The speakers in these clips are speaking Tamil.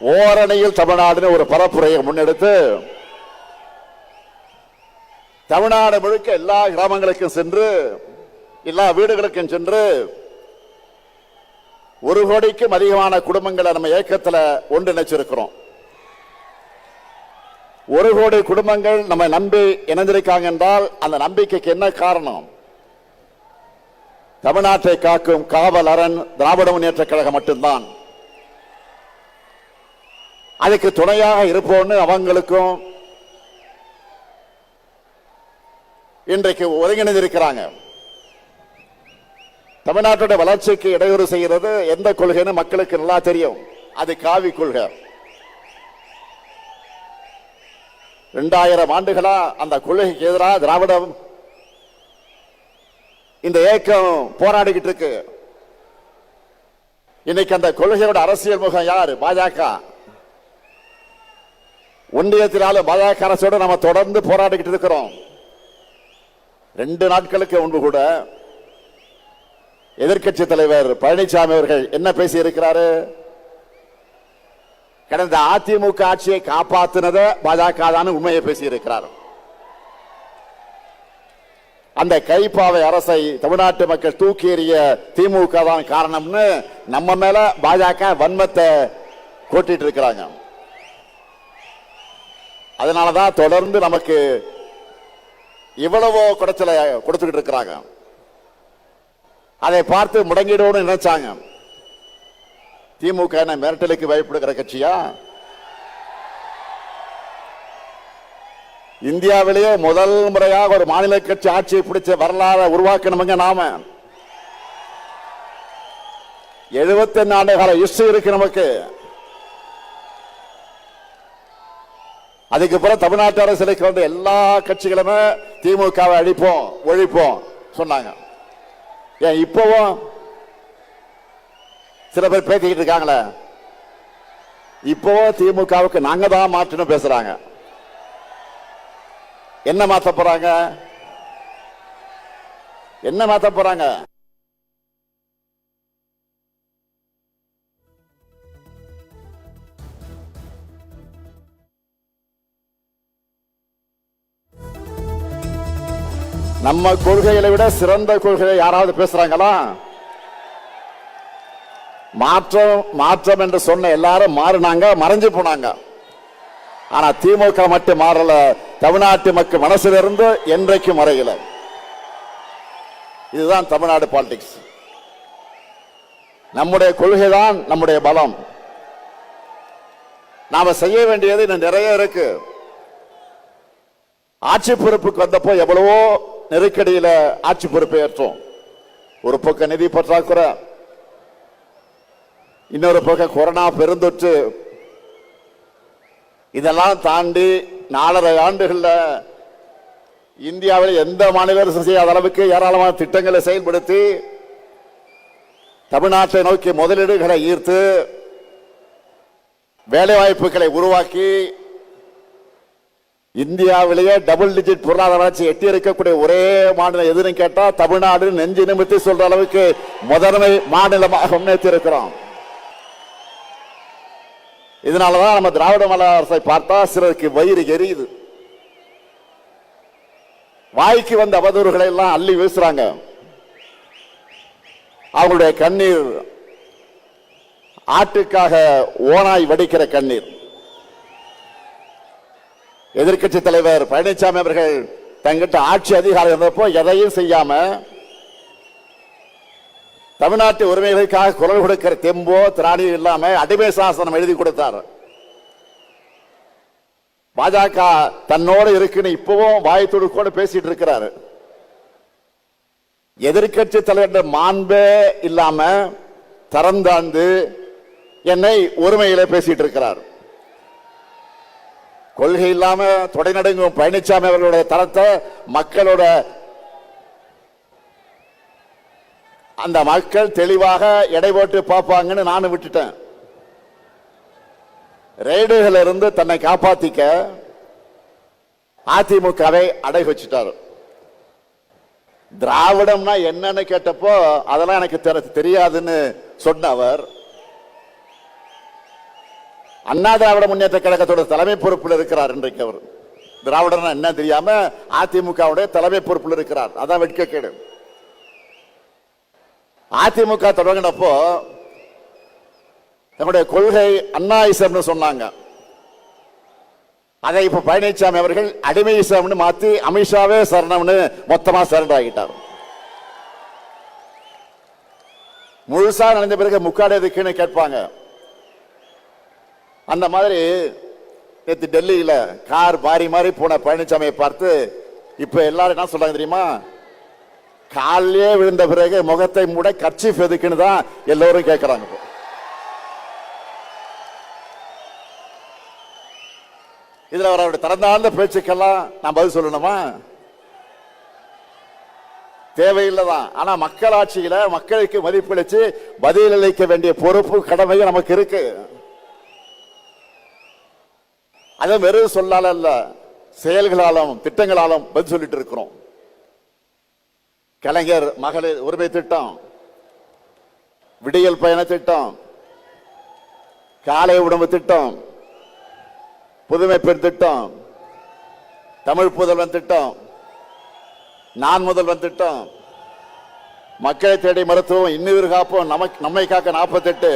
ஓரணியில் தமிழ்நாடுன்னு ஒரு பரப்புரையை முன்னெடுத்து தமிழ்நாடு முழுக்க எல்லா கிராமங்களுக்கும் சென்று எல்லா வீடுகளுக்கும் சென்று 1 கோடிக்கும் அதிகமான குடும்பங்களை நம்ம இயக்கத்தில் ஒன்றிணைச்சிருக்கிறோம். 1 கோடி குடும்பங்கள் நம்ம நம்பி இணைந்திருக்காங்க என்றால் அந்த நம்பிக்கைக்கு என்ன காரணம்? தமிழ்நாட்டை காக்கும் காவல் அரண் திராவிட முன்னேற்ற கழகம் மட்டும்தான். அதுக்கு துணையாக இருப்போம்னு அவங்களுக்கும் இன்றைக்கு ஒருங்கிணைந்திருக்கிறாங்க. தமிழ்நாட்டுடைய வளர்ச்சிக்கு இடையூறு செய்கிறது எந்த கொள்கைன்னு மக்களுக்கு நல்லா தெரியும். அது காவி கொள்கை. 2000 ஆண்டுகளா அந்த கொள்கைக்கு எதிராக திராவிடம் இந்த இயக்கம் போராடிக்கிட்டு இருக்கு. இன்னைக்கு அந்த கொள்கையோட அரசியல் முகம் யாரு? பாஜக. ஒன்றியத்தினால பாஜக அரசோடு நம்ம தொடர்ந்து போராடிக்கிட்டு இருக்கிறோம். 2 நாட்களுக்கு முன்பு கூட எதிர்க்கட்சி தலைவர் பழனிசாமி அவர்கள் என்ன பேசி இருக்கிறாரு? கடந்த அதிமுக ஆட்சியை காப்பாற்றினத பாஜக தான் உண்மையை பேசி இருக்கிறார். அந்த கைப்பாவை அரசை தமிழ்நாட்டு மக்கள் தூக்கி எறிய திமுக தான் காரணம்னு நம்ம மேல பாஜக வன்மத்தை கொட்டிட்டு இருக்கிறாங்க. அதனாலதான் தொடர்ந்து நமக்கு இவ்வளவோ குடைச்சலை கொடுத்துக்கிட்டு இருக்கிறாங்க. அதை பார்த்து முடங்கிடோடு நினைச்சாங்க. திமுக மிரட்டலுக்கு பயப்படுகிற கட்சியா? இந்தியாவிலேயே முதல் முறையாக ஒரு மாநில கட்சி ஆட்சியை பிடிச்ச வரலாறு உருவாக்கணுங்க. நாம 71 ஆண்டு கால ஹிஸ்டரி இருக்கு நமக்கு. அதுக்கு பிறகு தமிழ்நாட்டு அரசியலுக்கு வந்து எல்லா கட்சிகளுமே திமுகவை அழிப்போம் ஒழிப்போம் சொன்னாங்க. ஏன் இப்பவும் சில பேர் பேசிக்கிட்டு இருக்காங்களே, இப்பவும் திமுகவுக்கு நாங்க தான் மாற்றணும் பேசுறாங்க. என்ன மாத்த போறாங்க? என்ன மாத்த போறாங்க? நம்ம கொள்கைகளை விட சிறந்த கொள்கையை யாராவது பேசுறாங்களா? மாற்றம் மாற்றம் என்று சொன்ன எல்லாரும் மாறினாங்க, மறைஞ்சு போனாங்க. ஆனா திமுக மட்டும் மாறல. தமிழ்நாட்டு மக்கள் மனசிலிருந்து என்றைக்கும் மறையல. இதுதான் தமிழ்நாடு பாலிடிக்ஸ். நம்முடைய கொள்கை தான் நம்முடைய பலம். நாம செய்ய வேண்டியது இன்னும் நிறைய இருக்கு. ஆட்சி பொறுப்புக்கு வந்தப்போ எவ்வளவோ நெருக்கடியில ஆட்சி பொறுப்பை ஏற்றோம். ஒரு பக்கம் நிதி பற்றாக்குறை, இன்னொரு பக்கம் கொரோனா பெருந்தொற்று. இதெல்லாம் தாண்டி 4.5 ஆண்டுகள்ல இந்தியாவில் எந்த மாநில அரசு செய்யாத அளவுக்கு ஏராளமான திட்டங்களை செயல்படுத்தி தமிழ்நாட்டை நோக்கி முதலீடுகளை ஈர்த்து வேலை வாய்ப்புகளை உருவாக்கி இந்தியாவிலேயே டபுள் டிஜிட் பொருளாதார வளர்ச்சி எட்டி இருக்கக்கூடிய ஒரே மாநிலம் எதுன்னு கேட்டா தமிழ்நாடு நெஞ்சு நிமித்தி சொல்ற அளவுக்கு முதன்மை மாநிலமாக முன்னேற்றி இருக்கிறோம். இதனாலதான் நம்ம திராவிட மாடல் அரசை பார்த்தா சிலருக்கு வயிறு எரியுது. வாய்க்கு வந்த அவதூறுகளை எல்லாம் அள்ளி வீசுறாங்க. அவங்களுடைய கண்ணீர் ஆட்டுக்காக ஓனாய் வடிக்கிற கண்ணீர். எதிர்க்கட்சி தலைவர் பழனிசாமி அவர்கள் தங்கிட்ட ஆட்சி அதிகாரம் இருந்தப்போ எதையும் செய்யாம தமிழ்நாட்டு உரிமைகளுக்காக குரல் கொடுக்கிற தெம்போ திராணியும் இல்லாம அடிமை சாசனம் எழுதி கொடுத்தார். பாஜக தன்னோடு இருக்குன்னு இப்பவும் வாய் துடுக்கோடு பேசிட்டு இருக்கிறாரு. எதிர்க்கட்சி தலைவர் மாண்பே இல்லாம தரந்தாழ்ந்து என்னை ஒருமையில பேசிட்டு இருக்கிறார். கொள்கை இல்லாம தொடை நடுங்கும் பழனிசாமி அவர்களுடைய தரத்தை மக்களோட அந்த மக்கள் தெளிவாக எடை போட்டு பார்ப்பாங்கன்னு நானும் விட்டுட்டேன். ரெய்டுகள் இருந்து தன்னை காப்பாத்திக்க அதிமுகவை அடை வச்சுட்டார். திராவிடம்னா என்னன்னு கேட்டப்போ அதெல்லாம் எனக்கு தெரியாதுன்னு சொன்னவர் அண்ணா திராவிட முன்னேற்ற கழகத்தோட தலைமை பொறுப்பில் இருக்கிறார். இன்றைக்கு அவர் திராவிடர் என்ன தெரியாம அதிமுகவுடைய தலைமை பொறுப்பில் இருக்கிறார். அதான் வெட்கக்கேடு. அதிமுக தொடங்கினப்போ தன்னுடைய கொள்கை அண்ணாயிசம்னு சொன்னாங்க. அதை இப்ப பழனிசாமி அவர்கள் அடிமையிசம்னு மாத்தி அமித்ஷாவே சரணம்னு மொத்தமா சரண்டர் ஆகிட்டார். முழுசா நடந்த பிறகு முக்காடு எதுக்குன்னு கேட்பாங்க. அந்த மாதிரி நேற்று டெல்லியில கார் பாரி மாதிரி போன பழனிசாமியை பார்த்து இப்ப எல்லாரும் என்ன சொல்றாங்க தெரியுமா? காலிலே விழுந்த பிறகு முகத்தை மூட கர்ச்சீஃப் எதுக்குன்னு தான் எல்லோரும் கேட்கிறாங்க. இதுல அவருடைய திறந்தாழ்ந்த பேச்சுக்கெல்லாம் நான் பதில் சொல்லணுமா? தேவையில்லைதான். ஆனா மக்களாட்சியில மக்களுக்கு மதிப்பளிச்சு பதிலளிக்க வேண்டிய பொறுப்பு கடமையும் நமக்கு இருக்கு. அது வெறும் சொல்லால அல்ல, செயல்களாலும் திட்டங்களாலும் பதில் சொல்லிட்டு இருக்கிறோம். கலைஞர் மகளிர் உரிமை திட்டம், விடியல் பயண திட்டம், காலை உணவு திட்டம், புதுமை பெண் திட்டம், தமிழ் புதல்வன் திட்டம், நான் முதல்வன் திட்டம், மக்களை தேடி மருத்துவம், இன்னுயிர் காப்போம், நம்மை காக்க 48,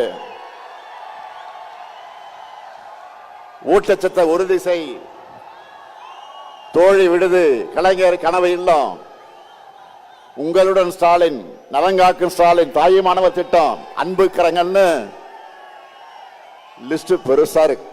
ஊட்டச்சத்தை உறுதி செய், தோழி விடுது, கலைஞர் கனவு இல்லம், உங்களுடன் ஸ்டாலின், நலங்காக்கும் ஸ்டாலின், தாயுமானவர் திட்டம், அன்பு கரங்கள்னு லிஸ்ட் பெருசா இருக்கு.